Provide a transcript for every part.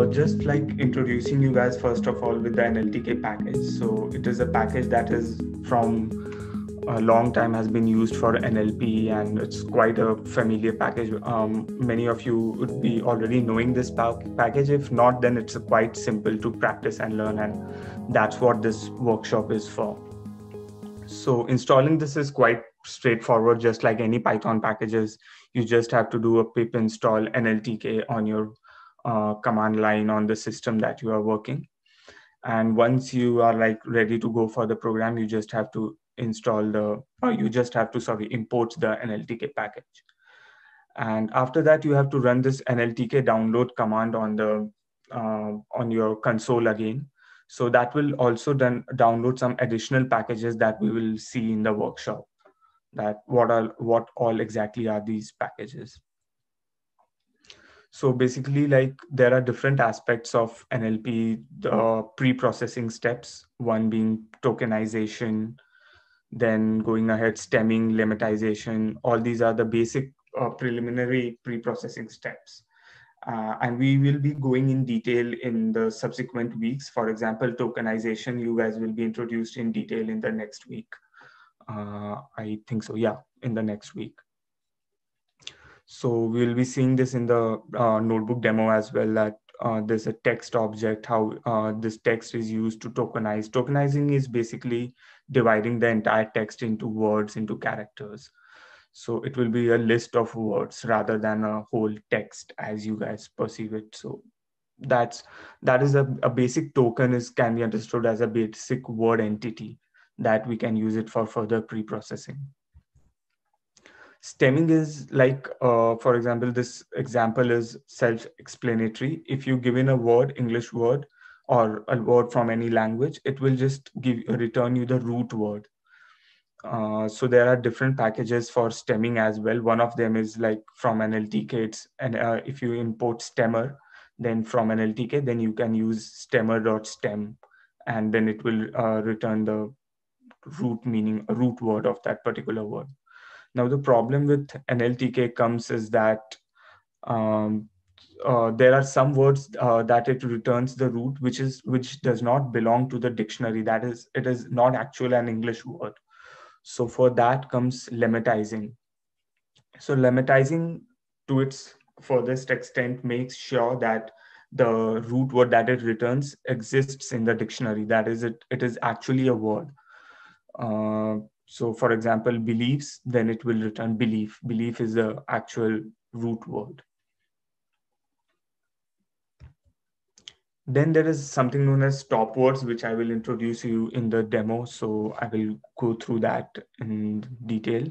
just like introducing you guys first of all with the Nltk package. So it is a package that is from a long time has been used for NLP, and it's quite a familiar package. Many of you would be already knowing this package. If not, then it's quite simple to practice and learn, and that's what this workshop is for. So installing this is quite straightforward, just like any Python packages. You just have to do a pip install Nltk on your command line on the system that you are working. And once you are like ready to go for the program, you just have to import the Nltk package. And after that, you have to run this Nltk download command on your console again. So that will also then download some additional packages that we will see in the workshop. That what all exactly are these packages. So basically, like there are different aspects of NLP, the pre-processing steps, one being tokenization, then going ahead, stemming, lemmatization. All these are the basic preliminary pre-processing steps. And we will be going in detail in the subsequent weeks. For example, tokenization, you guys will be introduced in detail in the next week. I think so, yeah, in the next week. So we'll be seeing this in the notebook demo as well, that there's a text object, how this text is used to tokenize. Tokenizing is basically dividing the entire text into words, into characters. So it will be a list of words rather than a whole text as you guys perceive it. So that is a basic token can be understood as a basic word entity that we can use it for further pre-processing. Stemming is like, for example, this example is self-explanatory. If you give in a word, English word, or a word from any language, it will just return you the root word. So there are different packages for stemming as well. One of them is like from Nltk. And if you import stemmer, then from Nltk, then you can use stemmer.stem, and then it will return the root word of that particular word. Now, the problem with Nltk comes is that there are some words that it returns the root, which does not belong to the dictionary. That is, it is not actually an English word. So for that comes lemmatizing. So lemmatizing, to its furthest extent, makes sure that the root word that it returns exists in the dictionary. That is, it is actually a word. So for example, beliefs, then it will return belief. Belief is the actual root word. Then there is something known as stop words, which I will introduce you in the demo. So I will go through that in detail.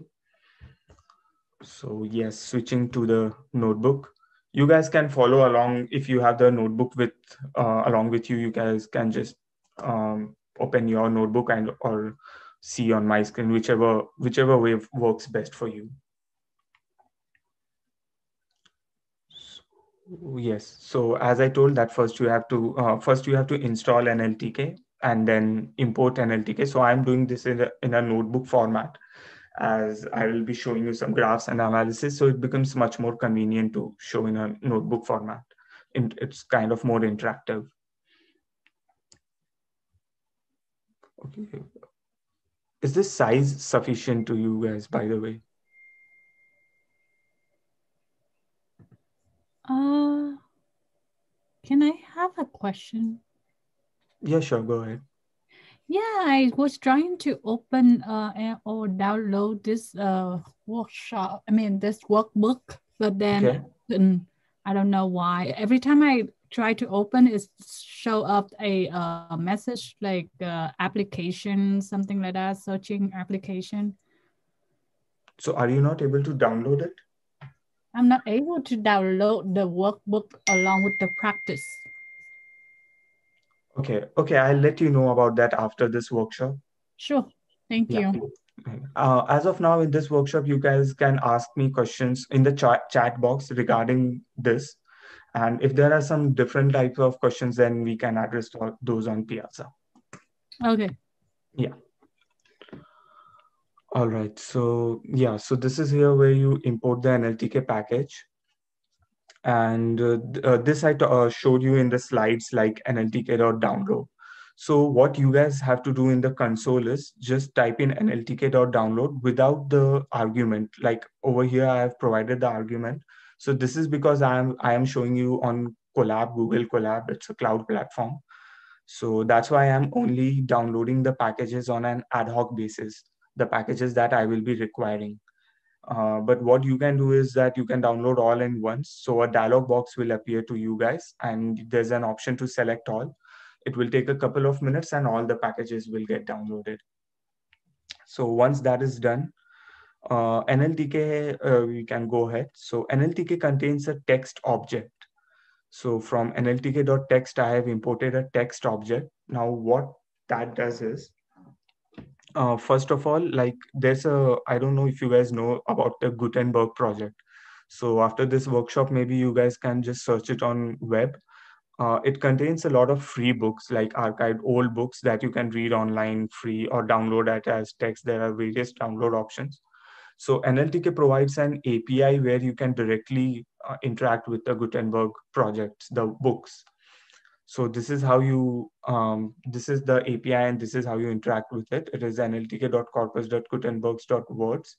So yes, switching to the notebook. You guys can follow along. If you have the notebook with along with you, you guys can just open your notebook or see on my screen, whichever way works best for you. So, yes. So as I told that first you have to install Nltk and then import Nltk. So I'm doing this in a notebook format, as I will be showing you some graphs and analysis. So it becomes much more convenient to show in a notebook format. It's kind of more interactive. Okay. Is this size sufficient to you guys, by the way? Can I have a question? Yeah, sure, go ahead. Yeah, I was trying to open or download this workshop. I mean, this workbook, but then I don't know why. Every time I try to open, it show up a message like application, something like that, searching application. So are you not able to download it? I'm not able to download the workbook along with the practice. Okay, I'll let you know about that after this workshop. Sure, thank you. As of now, in this workshop, you guys can ask me questions in the chat box regarding this. And if there are some different types of questions, then we can address those on Piazza. Okay. Yeah. All right. So yeah, so this is here where you import the Nltk package. And this I showed you in the slides, like nltk.download. So what you guys have to do in the console is just type in nltk.download without the argument. Like over here, I have provided the argument. So this is because I am showing you on Colab, Google Colab. It's a cloud platform. So that's why I'm only downloading the packages on an ad hoc basis, the packages that I will be requiring. But what you can do is that you can download all in once. So a dialog box will appear to you guys, and there's an option to select all. It will take a couple of minutes and all the packages will get downloaded. So once that is done, NLTK, we can go ahead. So NLTK contains a text object. So from nltk.text, I have imported a text object. Now what that does is, first of all, like I don't know if you guys know about the Gutenberg project. So after this workshop, maybe you guys can just search it on web. It contains a lot of free books, like archived old books that you can read online free or download it as text. There are various download options. So NLTK provides an API where you can directly interact with the Gutenberg projects, the books. So this is how you, this is the API and this is how you interact with it. It is nltk.corpus.gutenbergs.words,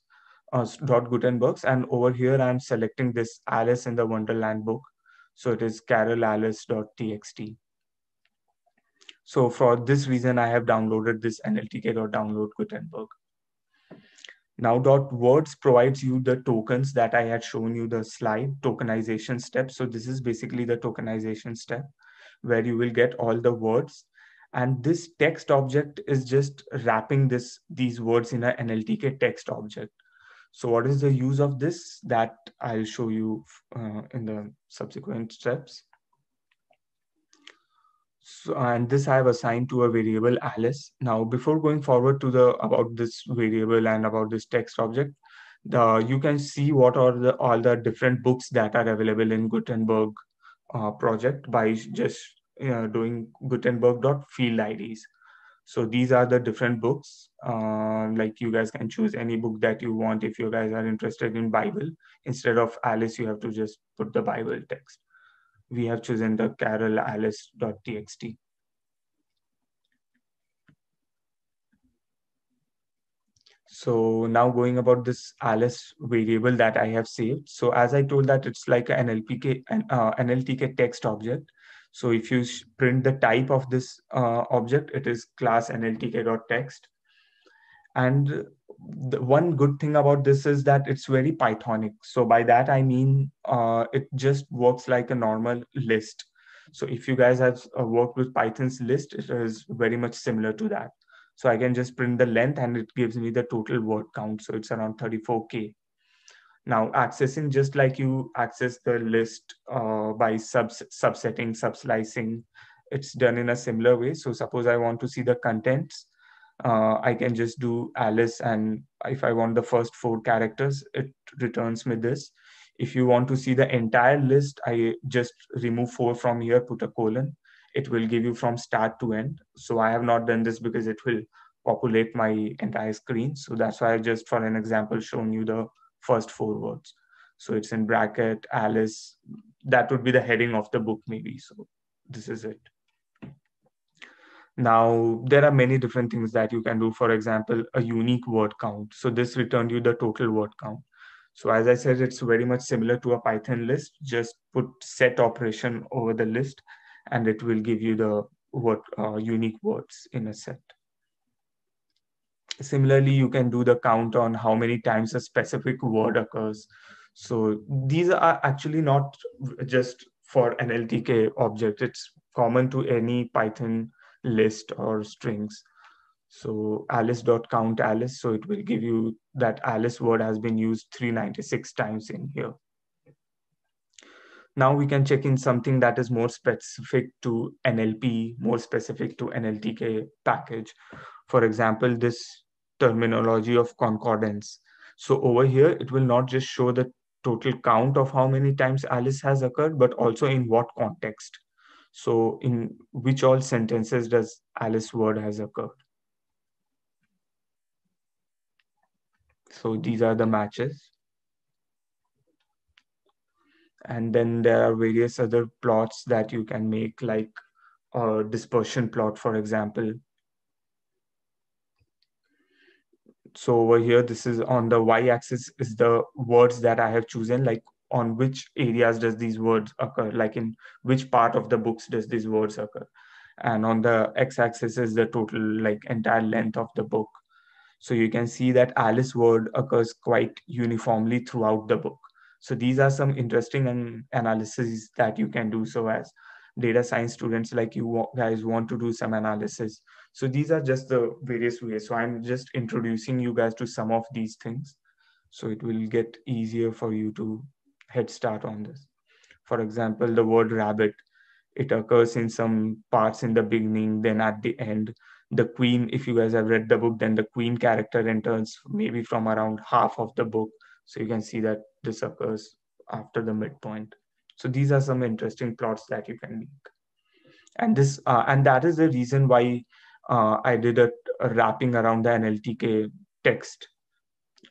.gutenbergs. And over here, I'm selecting this Alice in the Wonderland book. So it is carolalice.txt. So for this reason, I have downloaded this nltk.download Gutenberg. Now .words provides you the tokens that I had shown you the slide tokenization step. So this is basically the tokenization step where you will get all the words. And this text object is just wrapping these words in an NLTK text object. So what is the use of this? That I'll show you in the subsequent steps. So, and this I have assigned to a variable Alice. Now, before going forward to about this variable and about this text object, you can see what are all the different books that are available in Gutenberg project by just doing Gutenberg.field IDs. So these are the different books. Like you guys can choose any book that you want. If you guys are interested in Bible, instead of Alice, you have to just put the Bible text. We have chosen the carolalice.txt. So now going about this Alice variable that I have saved. So as I told that it's like an NLTK text object. So if you print the type of this object, it is class nltk.text. And the one good thing about this is that it's very Pythonic. So by that, I mean, it just works like a normal list. So if you guys have worked with Python's list, it is very much similar to that. So I can just print the length and it gives me the total word count. So it's around 34K. Now accessing, just like you access the list by subsetting, subslicing, it's done in a similar way. So suppose I want to see the contents, I can just do Alice, and if I want the first 4 characters, it returns me this. If you want to see the entire list, I just remove 4 from here, put a colon. It will give you from start to end. So I have not done this because it will populate my entire screen. So that's why I just, for an example, shown you the first 4 words. So it's in bracket, Alice. That would be the heading of the book maybe. So this is it. Now, there are many different things that you can do. For example, a unique word count. So this returned you the total word count. So as I said, it's very much similar to a Python list. Just put set operation over the list, and it will give you the unique words in a set. Similarly, you can do the count on how many times a specific word occurs. So these are actually not just for NLTK object. It's common to any Python list or strings. So alice.count Alice. So it will give you that Alice word has been used 396 times in here. Now we can check in something that is more specific to NLP, more specific to NLTK package. For example, this terminology of concordance. So over here, it will not just show the total count of how many times Alice has occurred, but also in what context. So in which all sentences does Alice word has occurred. So these are the matches. And then there are various other plots that you can make, like a dispersion plot, for example. So over here, this is on the y-axis is the words that I have chosen, like on which areas does these words occur, like in which part of the books does these words occur. And on the x-axis is the total, like entire length of the book. So you can see that Alice word occurs quite uniformly throughout the book. So these are some interesting analyses that you can do. So as data science students like you guys want to do some analysis. So these are just the various ways. So I'm just introducing you guys to some of these things. So it will get easier for you to head start on this. For example, the word rabbit, it occurs in some parts in the beginning, then at the end. The queen, if you guys have read the book, then the queen character enters maybe from around half of the book. So you can see that this occurs after the midpoint. So these are some interesting plots that you can make. And that is the reason why I did a wrapping around the NLTK text.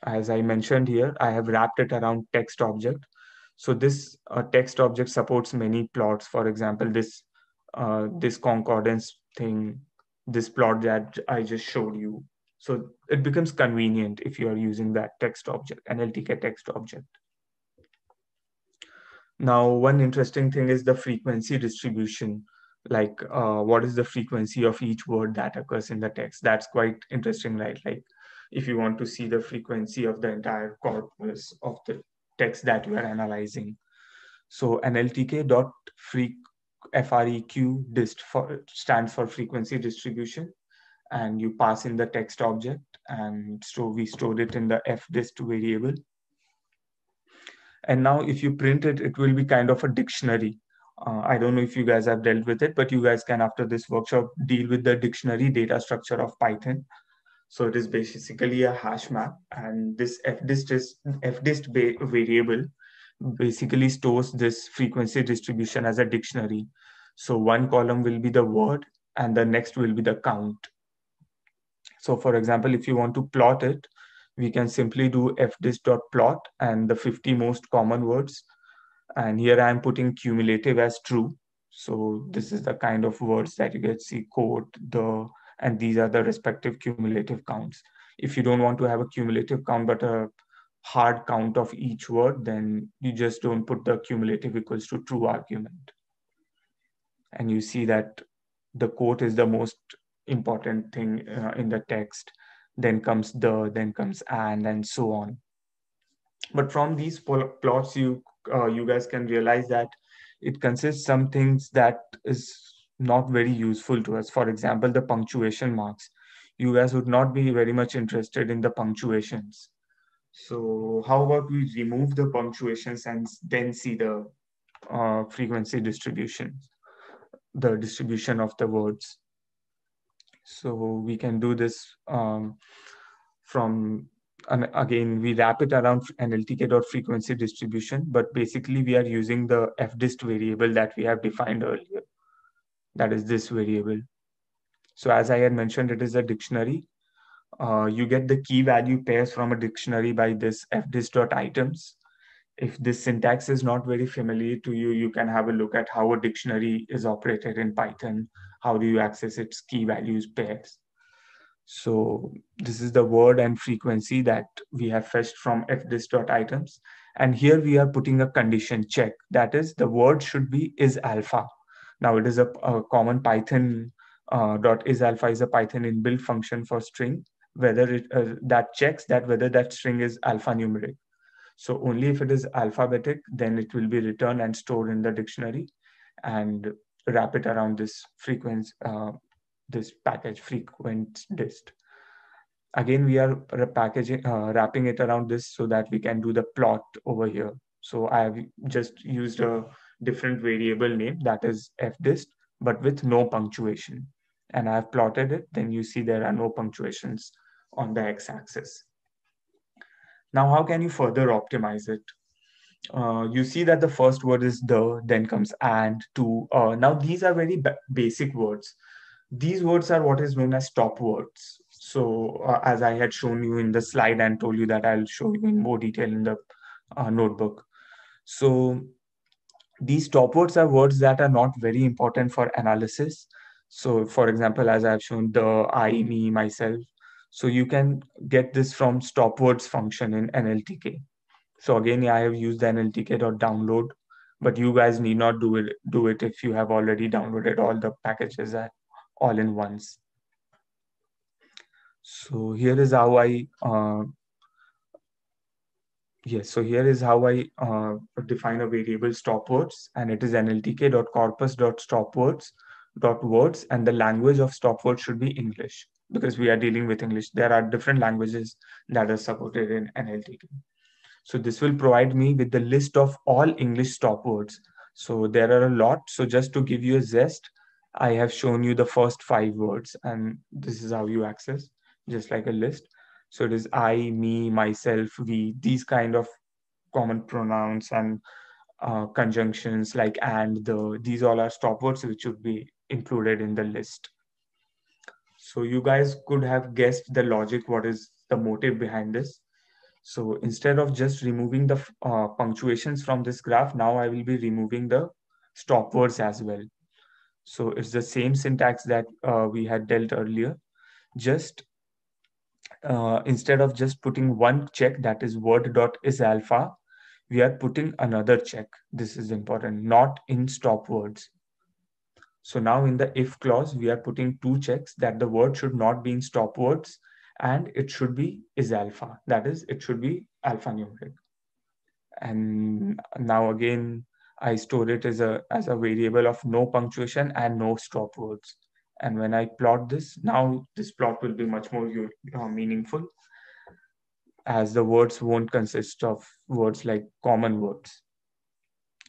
As I mentioned here, I have wrapped it around text object. So this text object supports many plots. For example, this concordance thing, this plot that I just showed you. So it becomes convenient if you are using that text object, NLTK text object. Now, one interesting thing is the frequency distribution. Like, what is the frequency of each word that occurs in the text? That's quite interesting, right? Like, if you want to see the frequency of the entire corpus of the text that you are analyzing. So NLTK dot FREQ dist stands for frequency distribution, and you pass in the text object, and so we stored it in the fdist variable. And now if you print it, it will be kind of a dictionary. I don't know if you guys have dealt with it, but you guys can, after this workshop, deal with the dictionary data structure of Python. So it is basically a hash map, and this fdist variable basically stores this frequency distribution as a dictionary. So one column will be the word, and the next will be the count. So for example, if you want to plot it, we can simply do fdist.plot and the 50 most common words. And here I'm putting cumulative as true. So this is the kind of words that you get, see, quote, the, and these are the respective cumulative counts. If you don't want to have a cumulative count, but a hard count of each word, then you just don't put the cumulative equals to true argument. And you see that the quote is the most important thing in the text. Then comes the, then comes and so on. But from these plots, you guys can realize that it consists some things that is not very useful to us. For example, the punctuation marks. You guys would not be very much interested in the punctuations. So how about we remove the punctuations and then see the frequency distribution, the distribution of the words. So we can do this from, and again, we wrap it around NLTK.frequency distribution, but basically we are using the fdist variable that we have defined earlier. That is this variable. So as I had mentioned, it is a dictionary. You get the key value pairs from a dictionary by this fdist.items. If this syntax is not very familiar to you, you can have a look at how a dictionary is operated in Python. How do you access its key values pairs? So this is the word and frequency that we have fetched from fdist.items. And here we are putting a condition check. That is, the word should be is alpha. Now it is a common Python dot is alpha is a Python inbuilt function for string, whether it that checks that whether that string is alphanumeric. So only if it is alphabetic, then it will be returned and stored in the dictionary, and wrap it around this frequency, this package frequent dist. Again, we are wrapping it around this so that we can do the plot over here. So I have just used a different variable name, that is fdist, but with no punctuation. And I've plotted it. Then you see there are no punctuations on the x-axis. Now, how can you further optimize it? You see that the first word is the, then comes and, to. Now, these are very basic words. These words are what is known as stop words. So as I had shown you in the slide and told you that I'll show you in more detail in the notebook. So These stop words are words that are not very important for analysis. So for example, as I've shown, the I, me, myself. So you can get this from stop words function in Nltk. So again, I have used the nltk.download, but you guys need not do it if you have already downloaded all the packages all in once. So here is how I yes, so here is how I define a variable stopwords, and it is nltk.corpus.stopwords.words, and the language of stopwords should be English because we are dealing with English. There are different languages that are supported in NLTK. So this will provide me with the list of all English stopwords. So there are a lot. So just to give you a zest, I have shown you the first 5 words, and this is how you access, just like a list. So it is I, me, myself, we, these kind of common pronouns and conjunctions like and, the, these all are stopwords which should be included in the list. So you guys could have guessed the logic, what is the motive behind this. So instead of just removing the punctuations from this graph, now I will be removing the stopwords as well. So it's the same syntax that we had dealt earlier. Just instead of just putting one check, that is word.isAlpha, we are putting another check. This is important, not in stopwords. So now in the if clause, we are putting 2 checks that the word should not be in stopwords and it should be isAlpha. That is, it should be alphanumeric. And now again, I store it as a variable of no punctuation and no stopwords. And when I plot this, now this plot will be much more meaningful, as the words won't consist of words like common words.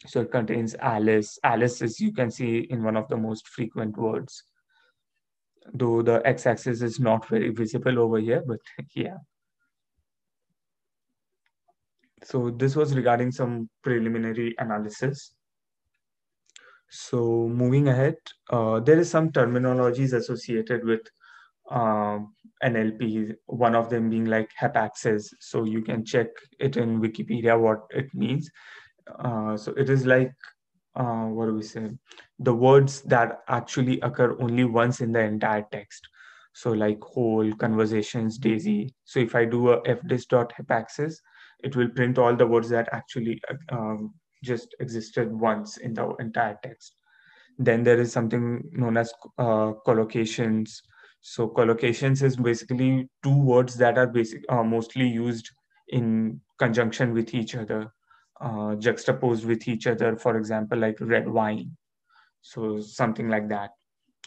So it contains Alice. Alice is, you can see, in one of the most frequent words. Though the x-axis is not very visible over here, but yeah. So this was regarding some preliminary analysis. So moving ahead, there is some terminologies associated with NLP, one of them being like hepaxes. So you can check it in Wikipedia what it means. So it is like, what do we say? The words that actually occur only once in the entire text. So like whole, conversations, daisy. So if I do a fdis.hepaxes, it will print all the words that actually just existed once in the entire text. Then there is something known as collocations. So collocations is basically 2 words that are mostly used in conjunction with each other, juxtaposed with each other. For example, like red wine. So something like that.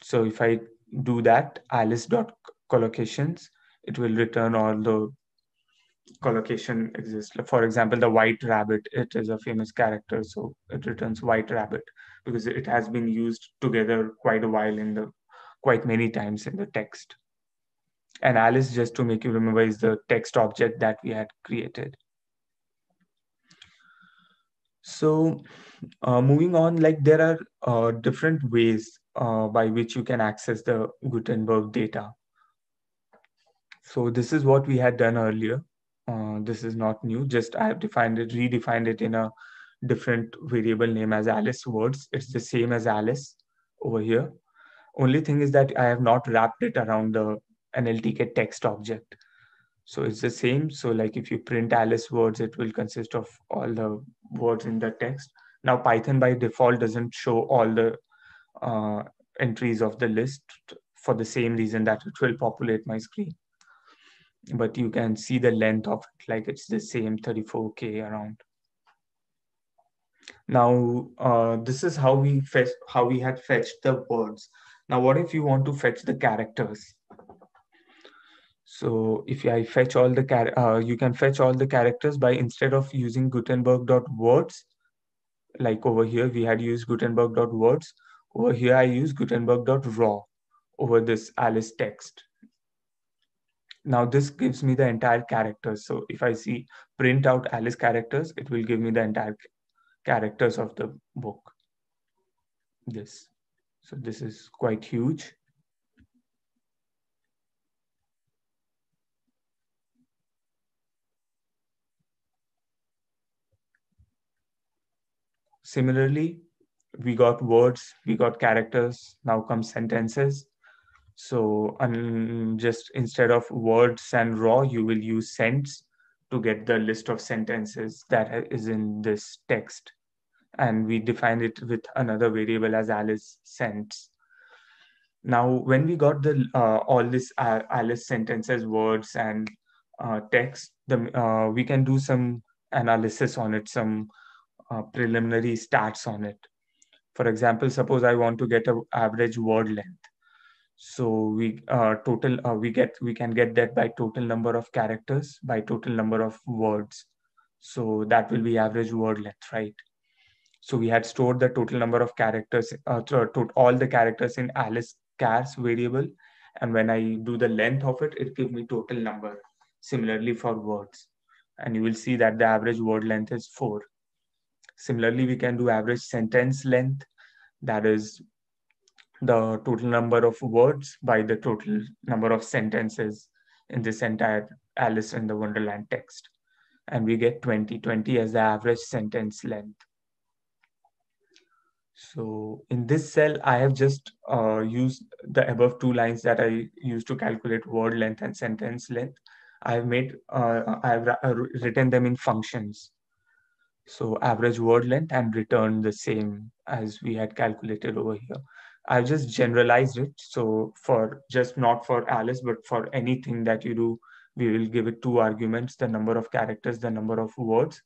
So if I do that, alice.collocations, it will return all the collocation exists. For example, the white rabbit, it is a famous character, so it returns white rabbit because it has been used together quite a while quite many times in the text. And Alice, just to make you remember, is the text object that we had created. So moving on, like there are different ways by which you can access the Gutenberg data. So this is what we had done earlier. This is not new, just I have redefined it in a different variable name as Alice words. It's the same as Alice over here. Only thing is that I have not wrapped it around the NLTK text object. So it's the same. So like if you print Alice words, it will consist of all the words in the text. Now Python by default doesn't show all the entries of the list for the same reason that it will populate my screen. But you can see the length of it, like it's the same 34K around. Now, this is how we had fetched the words. Now, what if you want to fetch the characters? So if I fetch all the you can fetch all the characters by, instead of using Gutenberg.words, like over here we had used Gutenberg.words. Over here I use Gutenberg.raw over this Alice text. Now this gives me the entire characters. So if I see print out Alice characters, it will give me the entire characters of the book. So this is quite huge. Similarly, we got words, we got characters, now come sentences. So just instead of words and raw, you will use cents to get the list of sentences that is in this text. And we define it with another variable as Alice cents. Now, when we got the all this Alice sentences, words, and text, we can do some analysis on it, some preliminary stats on it. For example, suppose I want to get an average word length. So we can get that by total number of characters by total number of words. So that will be average word length, right? So we had stored the total number of characters, all the characters in Alice chars variable. And when I do the length of it, it gives me total number. Similarly for words. And you will see that the average word length is 4. Similarly, we can do average sentence length. That is the total number of words by the total number of sentences in this entire Alice in the Wonderland text. And we get 20 as the average sentence length. So in this cell, I have just used the above 2 lines that I used to calculate word length and sentence length. I've written them in functions. So average word length and return the same as we had calculated over here. I've just generalized it. So for just not for Alice, but for anything that you do, we will give it 2 arguments, the number of characters, the number of words,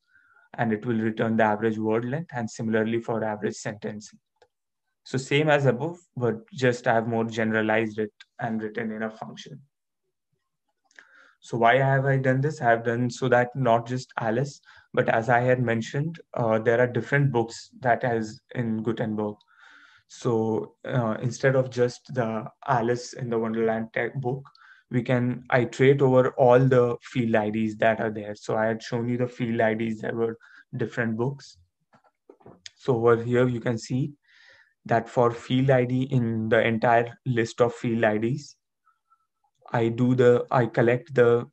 and it will return the average word length, and similarly for average sentence. So same as above, but just I have more generalized it and written in a function. So why have I done this? I have done so that not just Alice, but as I had mentioned, there are different books that is in Gutenberg. So instead of just the Alice in the Wonderland book, we can iterate over all the field IDs that are there. So I had shown you the field IDs that were different books. So over here, you can see that for field ID in the entire list of field IDs, I collect the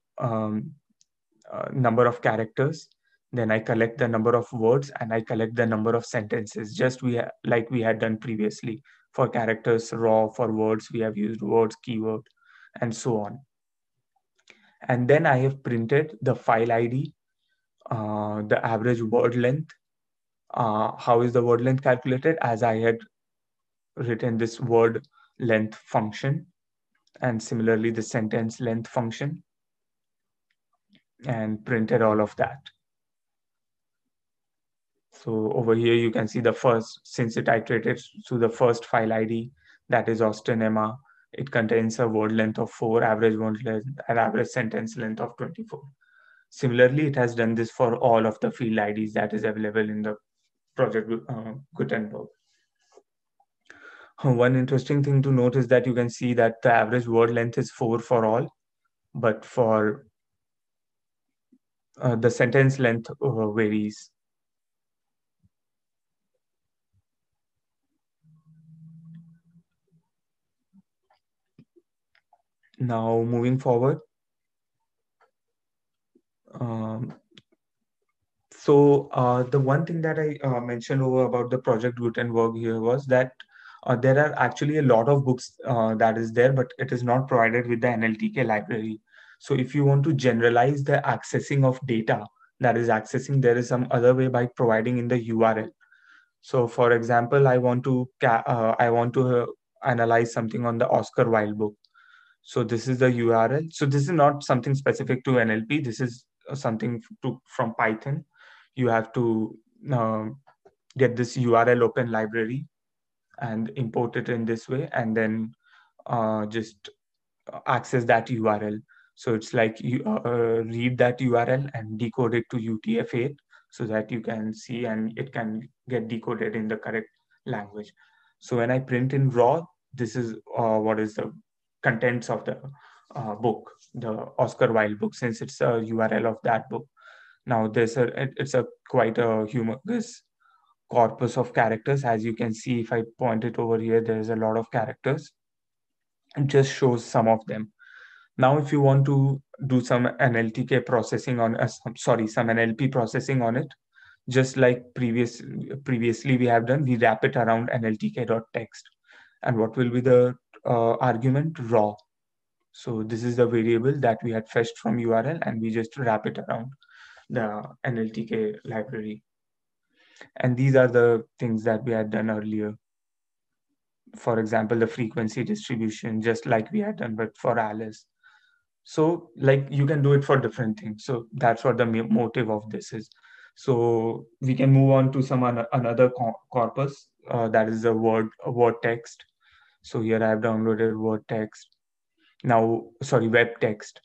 number of characters, then I collect the number of words, and I collect the number of sentences, just like we had done previously. For characters raw, for words, we have used words, keyword, and so on. And then I have printed the file ID, the average word length. How is the word length calculated? As I had written this word length function, and similarly the sentence length function, and printed all of that. So over here, you can see the first, since it iterated to the first file ID, that is Austin Emma, it contains a word length of 4, average word length, and average sentence length of 24. Similarly, it has done this for all of the field IDs that is available in the project Gutenberg. One interesting thing to note is that you can see that the average word length is 4 for all, but for the sentence length varies. Now, moving forward. The one thing that I mentioned over about the project Gutenberg here was that there are actually a lot of books that is there, but it is not provided with the Nltk library. So if you want to generalize the accessing of data that is accessing, there is some other way by providing in the URL. So for example, I want to analyze something on the Oscar Wilde book. So this is the URL. So this is not something specific to NLP. This is something from Python. You have to get this URL open library and import it in this way, and then just access that URL. So it's like you read that URL and decode it to UTF-8 so that you can see and it can get decoded in the correct language. So when I print in raw, this is what is the contents of the book, the Oscar Wilde book, since it's a URL of that book. Now it's a quite a humongous corpus of characters. As you can see, if I point it over here, there's a lot of characters. It just shows some of them. Now, if you want to do some NLTK processing on, some NLP processing on it, just like previously we have done, we wrap it around nltk.text. And what will be the argument? Raw. So this is the variable that we had fetched from URL, and we just wrap it around the NLTK library. And these are the things that we had done earlier. For example, the frequency distribution, just like we had done but for Alice. So like you can do it for different things. So that's what the motive of this is. So we can move on to some another corpus, that is the word text. So here I have downloaded word text. Now, sorry, web text.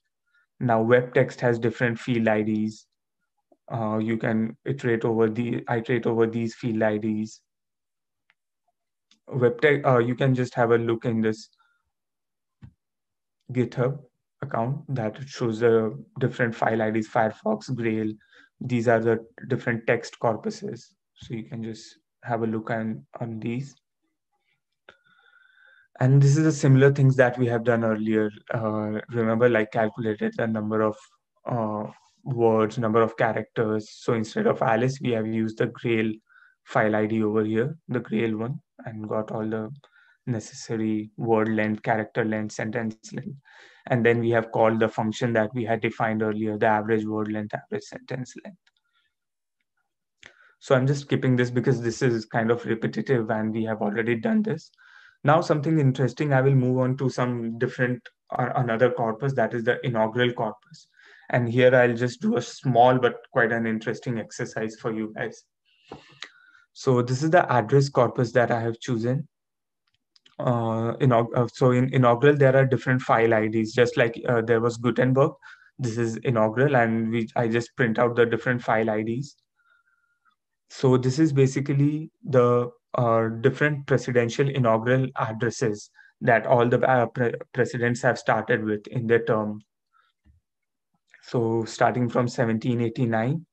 Now web text has different field IDs. You can iterate over these field IDs. Web text, you can just have a look in this GitHub account that shows the different file IDs, Firefox, Grail. These are the different text corpuses. So you can just have a look on these. And this is the similar things that we have done earlier. Remember, like calculated the number of words, number of characters. So instead of Alice, we have used the Grail file ID over here, the Grail one, and got all the necessary word length, character length, sentence length. And then we have called the function that we had defined earlier, the average word length, average sentence length. So I'm just skipping this because this is kind of repetitive and we have already done this. Now something interesting, I will move on to some different another corpus, that is the inaugural corpus. And here I'll just do a small but quite an interesting exercise for you guys. So this is the address corpus that I have chosen. So in inaugural, there are different file IDs, just like there was Gutenberg. This is inaugural, and I just print out the different file IDs. So this is basically the different presidential inaugural addresses that all the presidents have started with in their term. So starting from 1789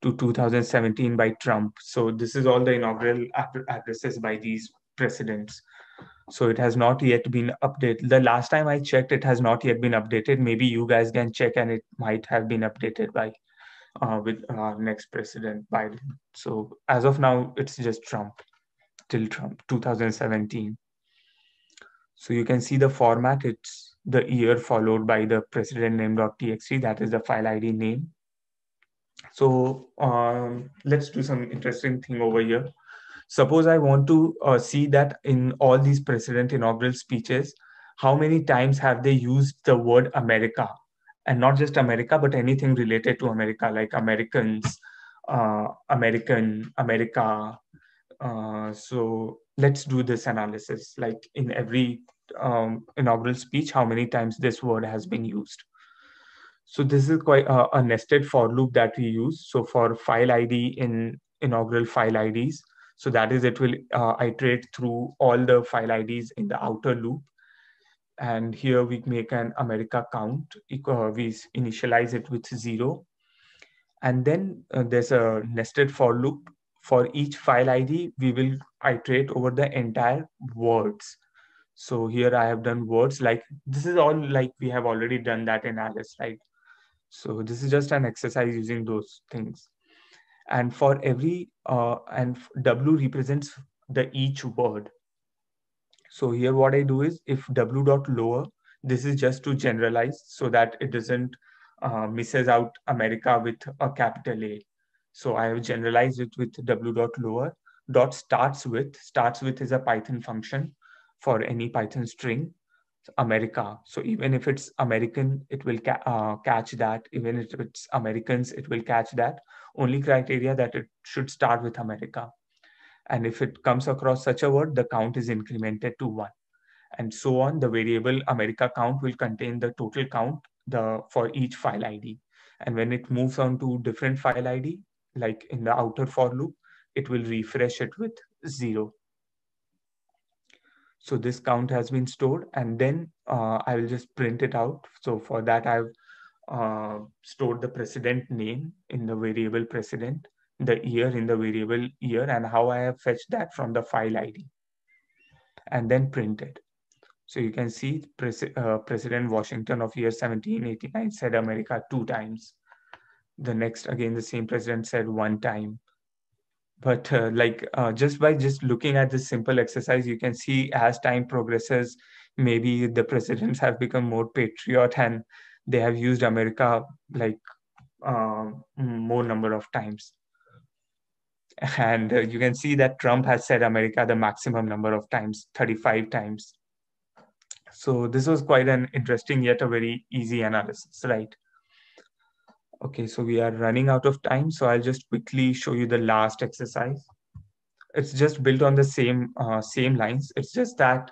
to 2017 by Trump. So this is all the inaugural addresses by these presidents. So it has not yet been updated. The last time I checked, it has not yet been updated. Maybe you guys can check and it might have been updated by with next president Biden. So as of now, it's just Trump, till Trump, 2017. So you can see the format. It's the year followed by the president name.txt. That is the file ID name. So let's do some interesting thing over here. Suppose I want to see that in all these president inaugural speeches, how many times have they used the word America? And not just America, but anything related to America, like Americans, American, America. So let's do this analysis. Like in every inaugural speech, how many times this word has been used. So this is quite a nested for loop that we use. So for file ID in inaugural file IDs, so that is, it will iterate through all the file IDs in the outer loop. And here we make an America count. We initialize it with 0. And then there's a nested for loop. For each file ID, we will iterate over the entire words. So here I have done words, like this is all like we have already done that in Alice, right? So this is just an exercise using those things. And for every, and W represents the each word. So here what I do is, if W dot lower, this is just to generalize so that it doesn't misses out America with a capital A. So I have generalized it with W dot lower. Dot starts with is a Python function for any Python string. America. So even if it's American, it will catch that. Even if it's Americans, it will catch that. Only criteria that it should start with America. And if it comes across such a word, the count is incremented to 1. And so on. The variable America count will contain the total count for each file ID. And when it moves on to different file ID, like in the outer for loop, it will refresh it with 0. So this count has been stored, and then I will just print it out. So for that, I've stored the president name in the variable president, the year in the variable year, and how I have fetched that from the file ID, and then print it. So you can see President Washington of year 1789 said America 2 times. The next, again, the same president said 1 time. But just by looking at this simple exercise, you can see as time progresses, maybe the presidents have become more patriot and they have used America more number of times. And you can see that Trump has said America the maximum number of times, 35 times. So this was quite an interesting yet a very easy analysis, right? Okay, so we are running out of time, so I'll just quickly show you the last exercise. It's just built on the same lines. It's just that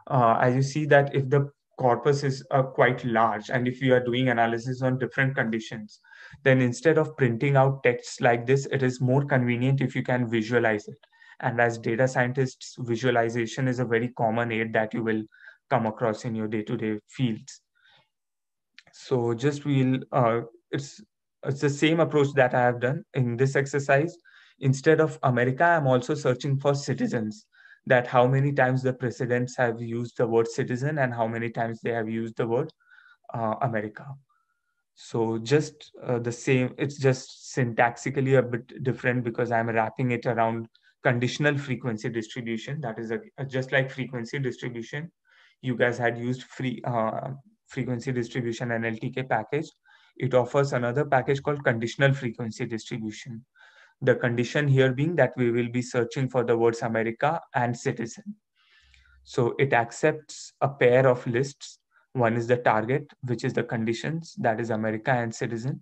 as you see that if the corpus is quite large and if you are doing analysis on different conditions, then instead of printing out texts like this, it is more convenient if you can visualize it. And as data scientists, visualization is a very common aid that you will come across in your day-to-day fields. So just it's the same approach that I have done in this exercise. Instead of America, I'm also searching for citizens, that how many times the presidents have used the word citizen and how many times they have used the word America. So just the same, it's just syntaxically a bit different because I'm wrapping it around conditional frequency distribution. That is just like frequency distribution. You guys had used frequency distribution Nltk package. It offers another package called conditional frequency distribution. The condition here being that we will be searching for the words America and citizen. So it accepts a pair of lists. One is the target, which is the conditions, that is America and citizen.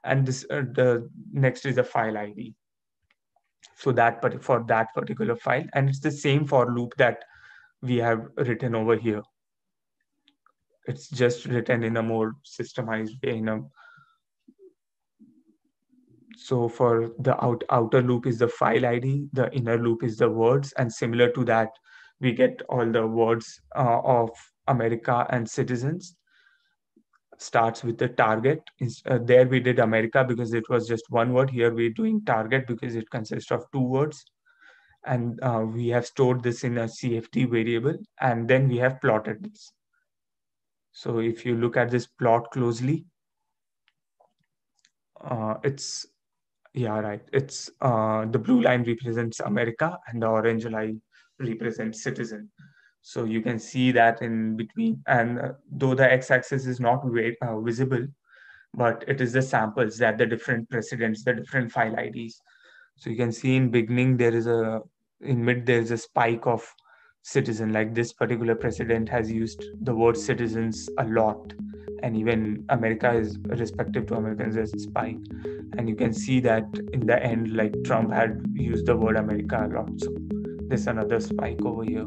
And the next is the file ID. So for that particular file, and it's the same for loop that we have written over here. It's just written in a more systemized way. So for the outer loop is the file ID, the inner loop is the words, and similar to that, we get all the words of America and citizens. Starts with the target. There we did America because it was just one word. Here we're doing target because it consists of two words. And we have stored this in a CFD variable, and then we have plotted this. So if you look at this plot closely, it's the blue line represents America and the orange line represents citizen. So you can see that in between, and though the x-axis is not visible, but it is the samples that the different precedents, the different file IDs. So you can see in beginning, in mid, there is a spike of citizen, like this particular precedent has used the word citizens a lot. And even America is respective to Americans, there's a spike. And you can see that in the end, like Trump had used the word America a lot. So there's another spike over here.